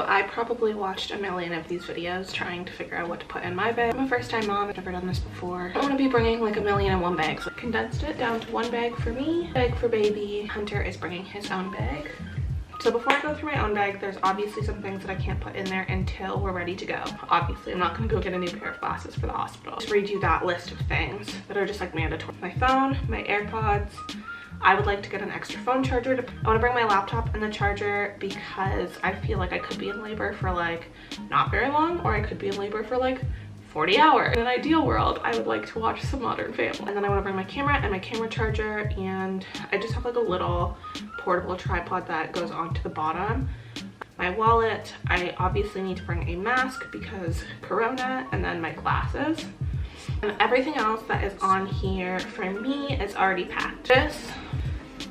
I probably watched a million of these videos trying to figure out what to put in my bag. I'm a first time mom, I've never done this before. I want to be bringing like a million in one bag. So I condensed it down to one bag for me, bag for baby. Hunter is bringing his own bag. So before I go through my own bag, there's obviously some things that I can't put in there until we're ready to go. Obviously, I'm not gonna go get a new pair of glasses for the hospital. Just read you that list of things that are just like mandatory. My phone, my AirPods. I would like to get an extra phone charger. I want to bring my laptop and the charger because I feel like I could be in labor for like not very long, or I could be in labor for like 40 hours. In an ideal world, I would like to watch some Modern Family. And then I want to bring my camera and my camera charger, and I just have like a little portable tripod that goes onto the bottom. My wallet, I obviously need to bring a mask because Corona, and then my glasses. And everything else that is on here for me is already packed. This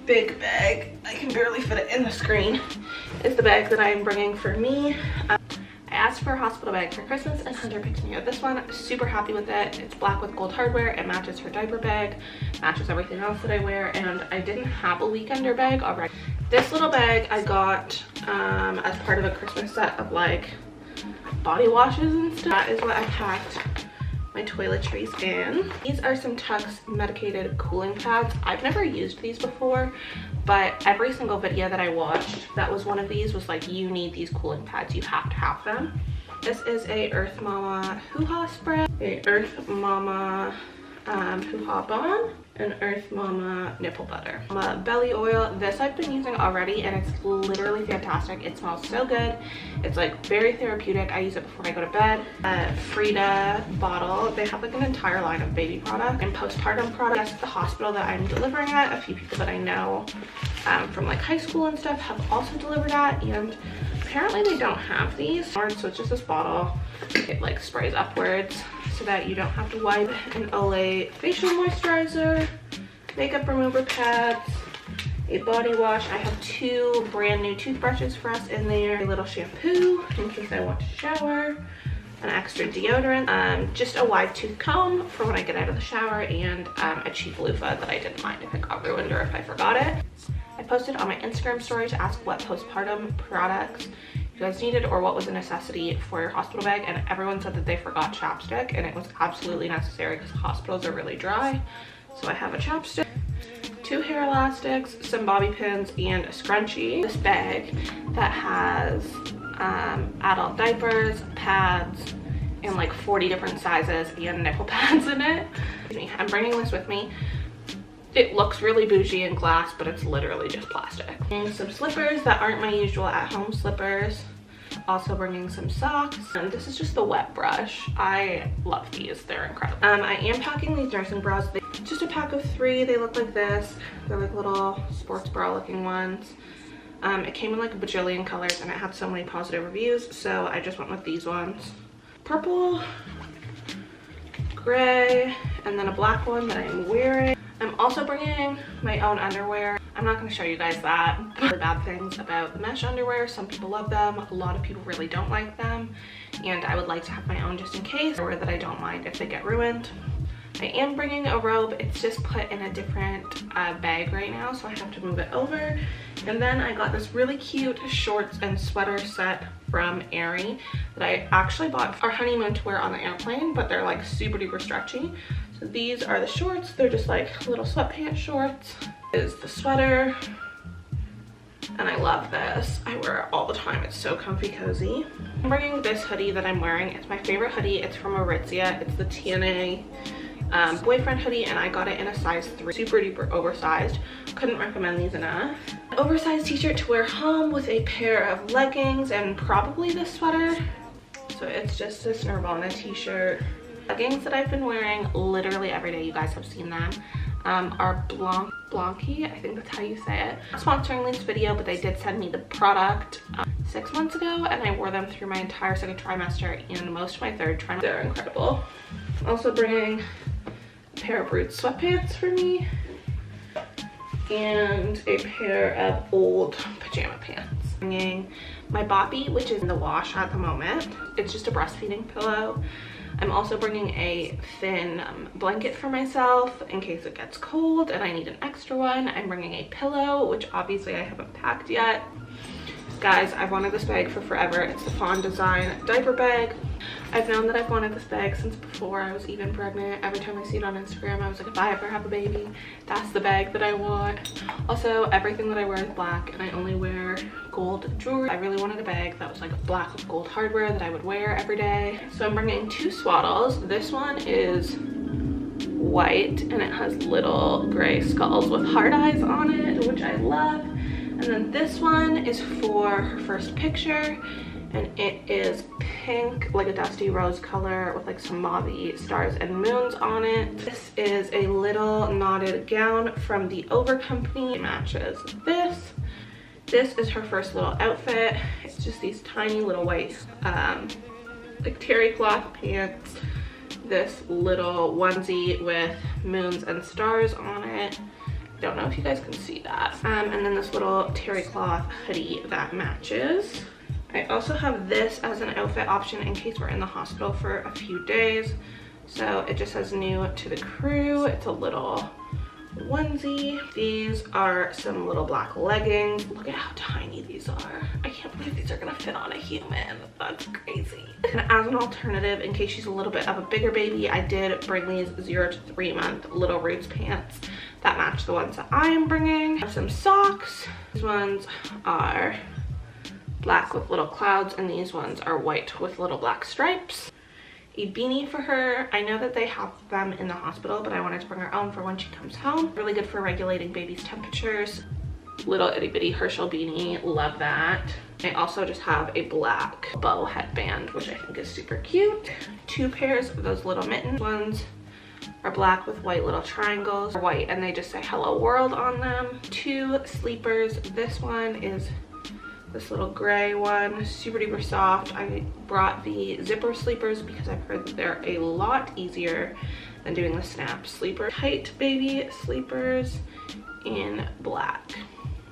big bag, I can barely fit it in the screen, is the bag that I'm bringing for me. I asked for a hospital bag for Christmas and Hunter picked me up this one. Super happy with it. It's black with gold hardware. It matches her diaper bag, matches everything else that I wear, and I didn't have a weekender bag already. This little bag I got as part of a Christmas set of like body washes and stuff. That is what I packed my toiletries in. These are some Tux medicated cooling pads. I've never used these before, but every single video that I watched that was one of these was like, you need these cooling pads, you have to have them. This is a Earth Mama hoo-ha spray, a Earth Mama hoo-ha balm, and Earth Mama nipple butter. Belly oil, this I've been using already and it's literally fantastic. It smells so good. It's like very therapeutic. I use it before I go to bed. Frida bottle, they have like an entire line of baby products and postpartum products. At the hospital that I'm delivering at, a few people that I know from like high school and stuff have also delivered at, and apparently they don't have these. So it's just this bottle. It like sprays upwards so that you don't have to wipe. An Olay facial moisturizer, makeup remover pads, a body wash. I have 2 brand new toothbrushes for us in there, a little shampoo in case I want to shower, an extra deodorant, just a wide tooth comb for when I get out of the shower, and a cheap loofah that I didn't mind if it got ruined or if I forgot it. I posted on my Instagram story to ask what postpartum products you guys needed or what was a necessity for your hospital bag, and everyone said that they forgot chapstick, and it was absolutely necessary because hospitals are really dry. So I have a chapstick, 2 hair elastics, some bobby pins, and a scrunchie. This bag that has adult diapers, pads, and like 40 different sizes and nipple pads in it. I'm bringing this with me. It looks really bougie in glass, but it's literally just plastic. And some slippers that aren't my usual at-home slippers. Also bringing some socks. And this is just the wet brush. I love these, they're incredible. I am packing these nursing bras. Just a pack of 3, they look like this. They're like little sports bra looking ones. It came in like a bajillion colors and it had so many positive reviews, so I just went with these ones. Purple, gray, and then a black one that I'm wearing. I'm also bringing my own underwear. I'm not going to show you guys that. The bad things about the mesh underwear, some people love them, a lot of people really don't like them, and I would like to have my own just in case, or that I don't mind if they get ruined. I am bringing a robe. It's just put in a different bag right now, so I have to move it over. And then I got this really cute shorts and sweater set from Aerie that I actually bought our honeymoon to wear on the airplane, but they're like super duper stretchy. So these are the shorts. They're just like little sweatpants shorts. This is the sweater, and I love this. I wear it all the time. It's so comfy cozy. I'm bringing this hoodie that I'm wearing. It's my favorite hoodie. It's from Aritzia. It's the TNA boyfriend hoodie, and I got it in a size 3. Super duper oversized. Couldn't recommend these enough. An oversized t-shirt to wear home with a pair of leggings and probably this sweater. So it's just this Nirvana t-shirt. Leggings that I've been wearing literally every day, you guys have seen them, are Blanky, I think that's how you say it. Not sponsoring this video, but they did send me the product 6 months ago, and I wore them through my entire 2nd trimester and most of my 3rd trimester. They're incredible. Also bringing a pair of Roots sweatpants for me and a pair of old pajama pants. Bringing my boppy, which is in the wash at the moment. It's just a breastfeeding pillow. I'm also bringing a thin blanket for myself in case it gets cold and I need an extra one. I'm bringing a pillow, which obviously I haven't packed yet. Guys, I've wanted this bag for forever. It's the Fawn Design diaper bag. I've known that I've wanted this bag since before I was even pregnant. Every time I see it on Instagram, I was like, if I ever have a baby, that's the bag that I want. Also, everything that I wear is black and I only wear gold jewelry. I really wanted a bag that was like black with gold hardware that I would wear every day. So I'm bringing 2 swaddles. This one is white and it has little gray skulls with heart eyes on it, which I love. And then this one is for her first picture, and it is pink, like a dusty rose color with like some mauve stars and moons on it. This is a little knotted gown from the Over Company. It matches this. This is her first little outfit. It's just these tiny little white like terry cloth pants, this little onesie with moons and stars on it. Don't know if you guys can see that. And then this little terry cloth hoodie that matches. I also have this as an outfit option in case we're in the hospital for a few days. So it just says new to the crew. It's a little onesie. These are some little black leggings. Look at how tiny these are. I can't believe these are gonna fit on a human. That's crazy. And as an alternative, in case she's a little bit of a bigger baby, I did bring these 0 to 3 month Little Roots pants that match the ones that I am bringing. I have some socks. These ones are black with little clouds and these ones are white with little black stripes. A beanie for her. I know that they have them in the hospital, but I wanted to bring her own for when she comes home. Really good for regulating baby's temperatures. Little itty bitty Herschel beanie, love that. I also just have a black bow headband, which I think is super cute. 2 pairs of those little mitten ones are black with white little triangles. White and they just say hello world on them. 2 sleepers. This one is this little gray one, super duper soft. I brought the zipper sleepers because I've heard that they're a lot easier than doing the snap sleeper. Tight baby sleepers in black.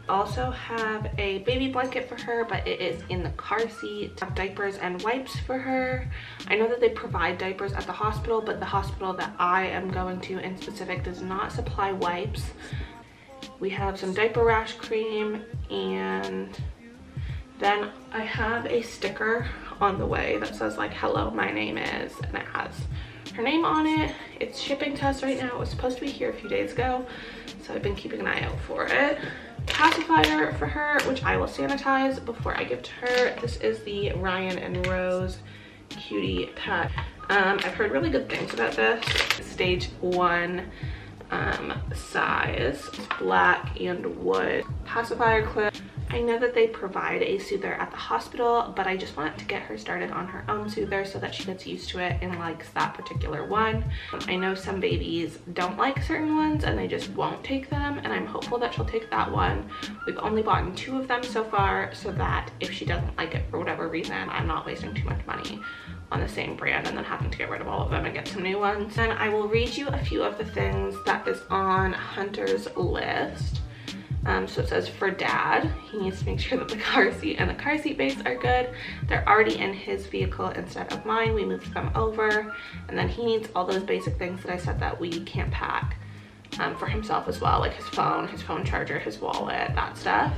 Also have a baby blanket for her, but it is in the car seat. Have diapers and wipes for her. I know that they provide diapers at the hospital, but the hospital that I am going to in specific does not supply wipes. We have some diaper rash cream, and then I have a sticker on the way that says like, hello, my name is, and it has her name on it. It's shipping to us right now. It was supposed to be here a few days ago, so I've been keeping an eye out for it. Pacifier for her, which I will sanitize before I give to her. This is the Ryan and Rose Cutie Pack. I've heard really good things about this. Stage 1 size. It's black and wood. Pacifier clip. I know that they provide a soother at the hospital, but I just want to get her started on her own soother so that she gets used to it and likes that particular one. I know some babies don't like certain ones and they just won't take them, and I'm hopeful that she'll take that one. We've only bought 2 of them so far, so that if she doesn't like it for whatever reason, I'm not wasting too much money on the same brand and then having to get rid of all of them and get some new ones. And I will read you a few of the things that is on Hunter's list. So it says for dad, he needs to make sure that the car seat and the car seat base are good. They're already in his vehicle instead of mine. We moved them over. And then he needs all those basic things that I said that we can't pack for himself as well, like his phone charger, his wallet, that stuff.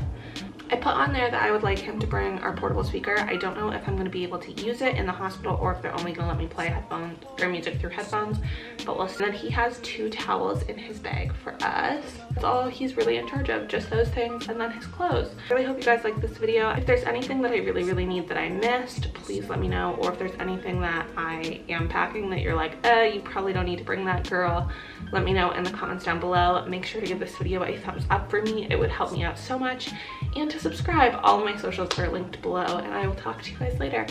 I put on there that I would like him to bring our portable speaker. I don't know if I'm going to be able to use it in the hospital or if they're only going to let me play headphones or music through headphones, but we'll see. Then he has 2 towels in his bag for us. That's all he's really in charge of, just those things, and then his clothes. I really hope you guys like this video. If there's anything that I really need that I missed, please let me know, or if there's anything that I am packing that you're like, you probably don't need to bring that, girl, let me know in the comments down below. Make sure to give this video a thumbs up for me. It would help me out so much. And to subscribe. All of my socials are linked below, and I will talk to you guys later.